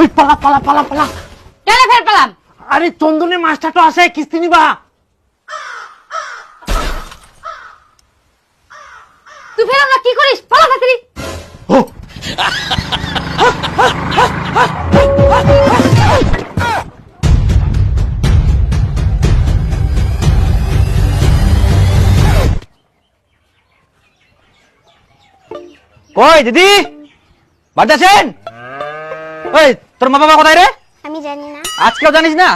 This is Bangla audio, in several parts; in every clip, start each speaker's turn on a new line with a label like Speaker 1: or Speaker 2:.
Speaker 1: ওই পালা পালা পালা পালা।
Speaker 2: কেন ফের পেলাম?
Speaker 1: আরে চন্দনের মাছটা তো আছে, কিস্তি নিবা।
Speaker 2: তুই ফের আমরা কি করিস? পালা তাড়াতাড়ি।
Speaker 1: ও
Speaker 3: কই দিদি, বাড়িতে আছেন? ওই তোর মা বাবা কোথায় রে?
Speaker 4: আমি জানি না।
Speaker 3: আজকেও জানিস না?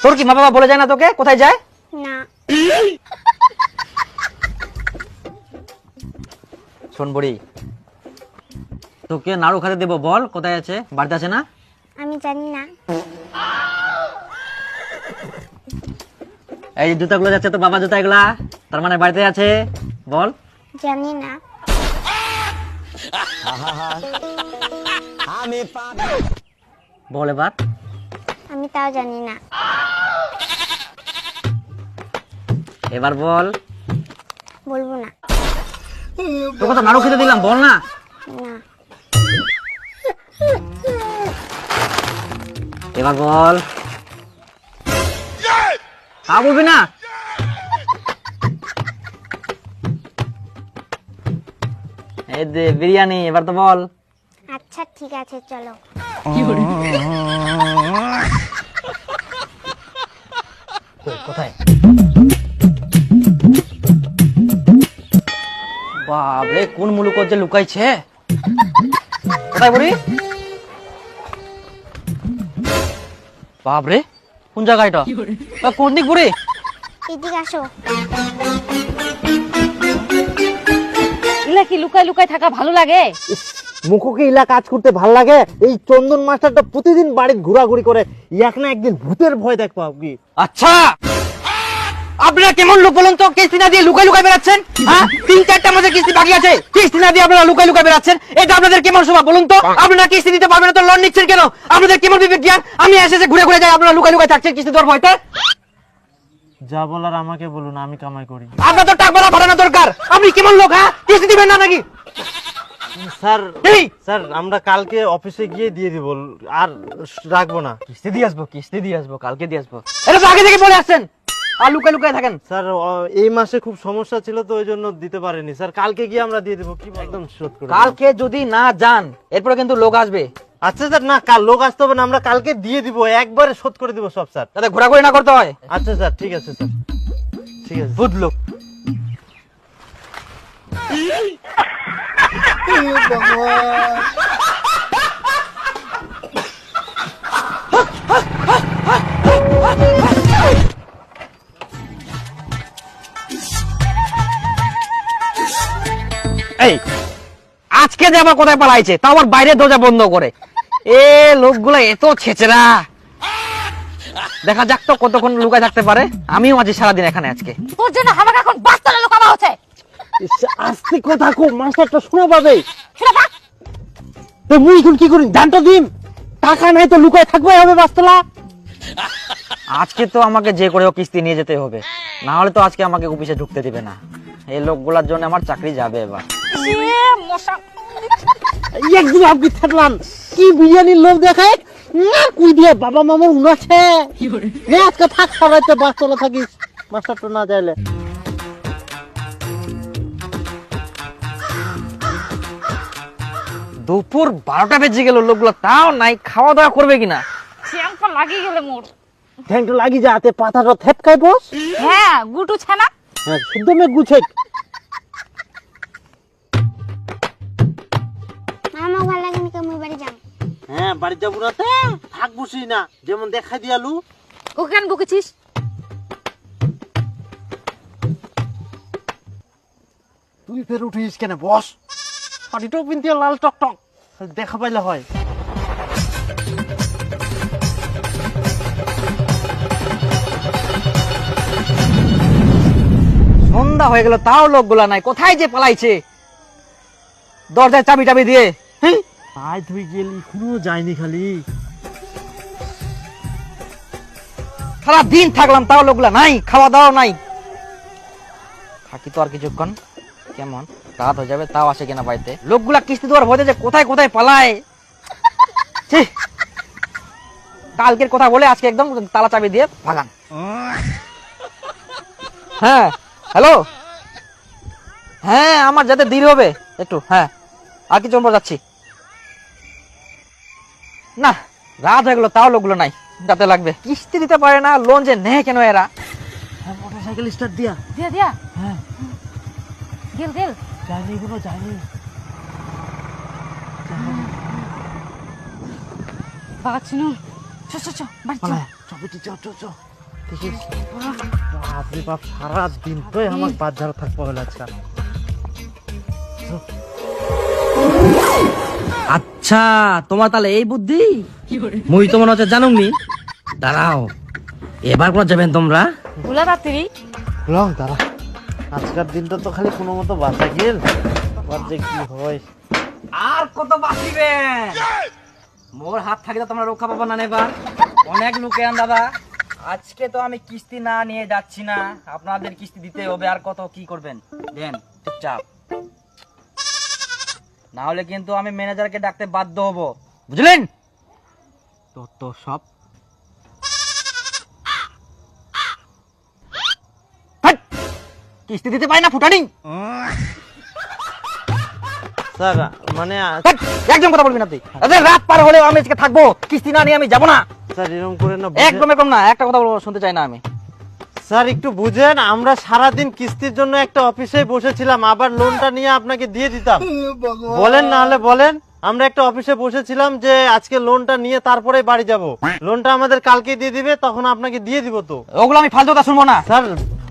Speaker 3: তোর কি মা বাবা বলে যায় না তোকে কোথায় যায়?
Speaker 4: না।
Speaker 3: শোন বড়ি, তোকে নাড়ু খেতে দেবো, বল কোথায় আছে? বাড়িতে আছে না?
Speaker 4: আমি জানি না।
Speaker 3: এই জুতাগুলো যাচ্ছে তোর বাবা জুতা, এগুলা তার মানে বাড়িতে আছে, বল।
Speaker 4: জানি না।
Speaker 3: বল এবার।
Speaker 4: আমি তাও জানি না।
Speaker 3: এবার বল।
Speaker 4: বলবো না।
Speaker 3: তোকে তো নাড়ু খেতে দিলাম, বল না।
Speaker 4: না।
Speaker 3: এবার বল। তা বলবি না? এই দে বিরিয়ানি, এবার তো বল।
Speaker 4: আচ্ছা ঠিক আছে, চলো।
Speaker 3: কোথায়? বাবরে, কোন মুলুক যে লুকাইছে? কোথায় বুড়ি? বাবরে, কোন জায়গা এটা? কোন দিক বুড়ি?
Speaker 4: এদিকে আসো।
Speaker 2: ইলা কি লুকায় লুকায় থাকা ভালো লাগে?
Speaker 1: মুখোকে ইলা কাজ করতে ভাল লাগে। এই চন্দন মাস্টারটা প্রতিদিন বাড়িতে ঘোরাঘুরি করে, এক না একদিন ভূতের ভয় দেখবো কি।
Speaker 3: আচ্ছা, আপনারা কেমন লোক বলুন তো? কিস্তি না দিয়ে লুকাই লুকাই বেড়াচ্ছেন? হ্যাঁ, 3-4টা মাসে কিস্তি বাকি আছে, কিস্তি না দিয়ে আপনারা লুকাই লুকাই বেড়াচ্ছেন। এটা আপনাদের কেমন স্বভাব বলুন তো? আপনারা কিস্তি দিতে পারবেন না তো লোন নিচ্ছেন কেন? আপনাদের কেমন বিবেক জ্ঞান? আমি এসে ঘুরে ঘুরে যাই, আপনারা লুকাই লুকাই থাকছেন কিস্তি দেওয়ার ভয়তে।
Speaker 1: যা বলার আমাকে বলুন, আমি কামাই করি।
Speaker 3: আপনার তো টাকা বাড়ানো দরকার। আপনি কেমন লোক? হ্যাঁ, কিস্তি দিবেন না নাকি?
Speaker 1: স্যার
Speaker 3: এই
Speaker 1: স্যার, আমরা কালকে অফিসে গিয়ে দিয়ে দিব, আর রাখবো না।
Speaker 3: কিস্তি দিয়ে আসবো, কিস্তি দিয়ে আসবো, কালকে দিয়ে আসবো। এটা তো আগে থেকে বলে আসছেন, আর লুকাই লুকাই থাকেন।
Speaker 1: স্যার এই মাসে খুব সমস্যা ছিল তো, ওই জন্য দিতে পারিনি স্যার। কালকে গিয়ে আমরা দিয়ে দেবো, কি একদম শোধ করে দেব।
Speaker 3: কালকে যদি না যান, এরপরে কিন্তু লোক আসবে।
Speaker 1: আচ্ছা স্যার, না কাল লোক আসতে হবে না, আমরা কালকে দিয়ে দিব, একবারে শোধ করে দিব সব স্যার।
Speaker 3: যাতে ঘোরাঘুরি না করতে হয়।
Speaker 1: আচ্ছা স্যার, ঠিক আছে স্যার, ঠিক আছে।
Speaker 3: বুঝ লোক। এই আজকে যে আবার কোথায় পালাইছে, তাও আবার বাইরে দরজা বন্ধ করে। এ লোকগুলো এত ছেচেরা। দেখা যাক তো কতক্ষণ লুকায় থাকতে পারে। আমিও আছি সারাদিন এখানে আজকে।
Speaker 2: তোর জন্য আমাকে এখন বাস্তলে লুকানো হচ্ছে।
Speaker 1: আস্তে কথা কো, মাস্টারটা শোনা পাবে।
Speaker 2: শুনে থাক।
Speaker 1: তো মুই এখন কি করি, জানতো দিম টাকা নাই তো লুকায় থাকবে হবে বাস্তলা।
Speaker 3: আজকে তো আমাকে যে করে হোক কিস্তি নিয়ে যেতে হবে, না হলে তো আজকে আমাকে অফিসে ঢুকতে দিবে না। এই লোকগুলোর জন্য আমার চাকরি যাবে এবার।
Speaker 2: মশা
Speaker 1: একদিন আপনি থাকলাম কি বিরিয়ানির লোভ দেখায় না, কুই দিয়ে বাবা মামা উনাছে। আজকে থাক, সবাইতে বাস্তলা থাকিস, মাস্টারটা না যাইলে।
Speaker 3: দুপুর 12টা বেজে গেল, লোকগুলো তাও নাই, খাওয়া দাওয়া করবে কিনা।
Speaker 2: শ্যাম্পা লাগিয়ে গেলে মোর।
Speaker 1: ঠ্যাংটা লাগি যাতে পাতাটা থেপকায় বস।
Speaker 2: হ্যাঁ, গুটু ছানা।
Speaker 1: হ্যাঁ, শুদ্ধ মে গুছে।
Speaker 4: আমার ভালো লাগে না, আমি বাড়ি যাম।
Speaker 1: হ্যাঁ, বাড়ি যাবো না, থাক বসি না, যেমন দেখাই দিয়ালু।
Speaker 2: ওকে কেন বকেছিস?
Speaker 1: তুই ফের উঠিস কেন? বস, শাড়িটাও পিনতে লাল টকটক, দেখা পাইলে হয়।
Speaker 3: সন্ধ্যা হয়ে গেল, তাও লোকগুলা নাই, কোথায় যে পালাইছে। দরজায় চাবি টাবি দিয়ে।
Speaker 1: আয় তুই গেলি, কোনো যায়নি খালি।
Speaker 3: সারা দিন থাকলাম, তাও লোকগুলা নাই, খাওয়া দাওয়া নাই। থাকি তো আর কিছুক্ষণ, কেমন রাত হয়ে যাবে, তাও আসে কিনা বাড়িতে। লোকগুলা কিস্তি দেওয়ার ভয়তে যে কোথায় কোথায় পালায়। ছি, কালকের কথা বলে আজকে একদম তালা চাবি দিয়ে ভাগান। হ্যাঁ হ্যালো, হ্যাঁ আমার যাতে দেরি হবে একটু, হ্যাঁ আর কিছু আমরা যাচ্ছি না, রাত হয়ে গেল তাও লোকগুলো নাই, যাতে লাগবে, কিস্তি দিতে পারে না, লোন যে নেয় কেন এরা।
Speaker 1: মোটরসাইকেল স্টার্ট দিয়া
Speaker 2: দিয়া দিয়া
Speaker 1: হ্যাঁ
Speaker 2: গেল গেল
Speaker 1: যায়নি এগুলো যায়নি।
Speaker 2: বাগাচ্ছিল চ চ চ বাড়ি চ।
Speaker 1: চবেটি চ চ চ দেখিস বাপরে বাপ, সারা দিন তো আমার বাজার থাকবো হলে আজকাল।
Speaker 5: আচ্ছা তোমার তাহলে এই বুদ্ধি, মুই তো মনে হচ্ছে জানুমনি। দাঁড়াও, এবার কোন যাবেন তোমরা?
Speaker 2: ভুলা রাত্রি
Speaker 1: লং দাঁড়া, আজকের দিনটা তো খালি কোনো মতো বাঁচা গেল, আবার যে কি হয়।
Speaker 5: আর কত বাঁচিবেন? মোর হাত থাকিলে তোমরা রক্ষা পাবো না এবার। অনেক লোকেন দাদা, আজকে তো আমি কিস্তি না নিয়ে যাচ্ছি না, আপনাদের কিস্তি দিতে হবে। আর কত কি করবেন দেন চুপচাপ, না হলে কিন্তু আমি ম্যানেজারকে ডাকতে বাধ্য হব, বুঝলেন? তো সব
Speaker 3: হাট! কিস্তি দিতে পারি না ফুটানি,
Speaker 1: স্যার মানে
Speaker 3: হাট! একদম কথা বলবেন আপনি। আরে রাত পার হলেও আমি আজকে থাকবো, কিস্তি না নিয়ে আমি যাবো না,
Speaker 1: স্যার এরকম করে না,
Speaker 3: একদম একদম না, একটা কথা বলবো শুনতে চাই না আমি।
Speaker 1: স্যার একটু বুঝেন, আমরা সারাদিন কিস্তির জন্য একটা অফিসে বসেছিলাম, আবার লোনটা নিয়ে আপনাকে দিয়ে দিতাম। বলেন না হলে বলেন, আমরা একটা অফিসে বসেছিলাম যে আজকে লোনটা নিয়ে তারপরে বাড়ি যাব, লোনটা আমাদের কালকে দিয়ে দিবে, তখন আপনাকে দিয়ে দিব। তো
Speaker 3: ওগুলো আমি ফালতু কথা শুনবো না।
Speaker 1: স্যার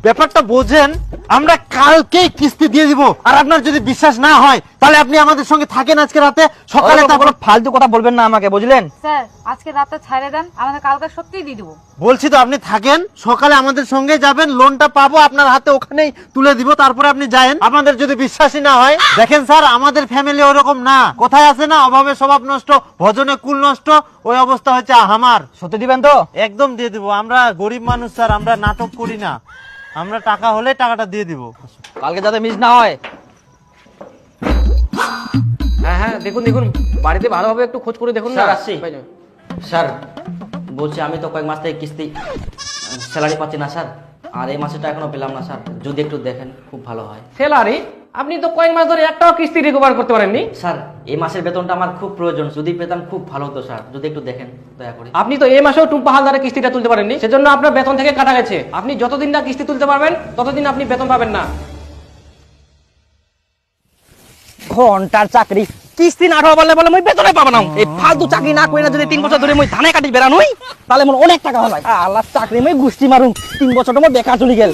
Speaker 1: ব্যাপারটা বোঝেন, আমরা কালকেই কিস্তি দিয়ে দিব, আর আপনার যদি বিশ্বাস না হয় তাহলে আপনি আমাদের সঙ্গে থাকেন আজকে রাতে, সকালে তারপর।
Speaker 3: ফালতু কথা বলবেন না আমাকে, বুঝলেন?
Speaker 2: স্যার আজকে রাতে ছাড়ে দেন, আমাদের কালকে সত্যিই দিয়ে দেবো।
Speaker 1: বলছি তো আপনি থাকেন, সকালে আমাদের সঙ্গে যাবেন, লোনটা পাবো আপনার হাতে, ওখানেই তুলে দিব, তারপরে আপনি যায়েন। আপনাদের যদি বিশ্বাসই না হয়, দেখেন স্যার আমাদের ফ্যামিলি ওরকম না, কোথায় আছে না, অভাবে স্বভাব নষ্ট, ভজনে কুল নষ্ট, ওই অবস্থা হচ্ছে আমার।
Speaker 3: সত্যি দিবেন তো?
Speaker 1: একদম দিয়ে দিব, আমরা গরিব মানুষ স্যার, আমরা নাটক করি না, আমরা টাকা হলে টাকাটা দিয়ে দিব।
Speaker 3: কালকে যাতে মিস না হয়।
Speaker 5: হ্যাঁ হ্যাঁ দেখুন দেখুন, বাড়িতে ভালোভাবে একটু খোঁজ করে দেখুন না।
Speaker 6: স্যার, আসছি। স্যার বলছি আমি তো কয়েক মাস থেকে কিস্তি স্যালারি পাচ্ছি না স্যার, আর এই মাসেটা এখনো পেলাম না স্যার, যদি একটু দেখেন খুব ভালো হয়।
Speaker 5: স্যালারি? আপনি তো কয়েক মাস ধরে একটাও কিস্তি রিকভার করতে পারেননি।
Speaker 6: স্যার এই মাসের বেতনটা আমার খুব প্রয়োজন, যদি পেতাম খুব ভালো হতো স্যার, যদি একটু দেখেন দয়া করে।
Speaker 5: আপনি তো এই মাসেও টুম্পা হালদারের কিস্তিটা তুলতে পারেননি, সেজন্য আপনার বেতন থেকে কাটা গেছে। আপনি যতদিন না কিস্তি তুলতে পারবেন ততদিন আপনি বেতন পাবেন না।
Speaker 3: ঘন্টার চাকরি, কিস্তি না ঢোয়া বলে বলে মই বেতনে পাবো না। এই ফালতু চাকরি না করি না, যদি 3 বছর ধরে মই ধানে কাটি বেড়ানোই, তাহলে মোর অনেক টাকা হয়। আল্লাহ চাকরি মই গুষ্টি মারুম, 3 বছর তো মোর বেকার চলে গেল।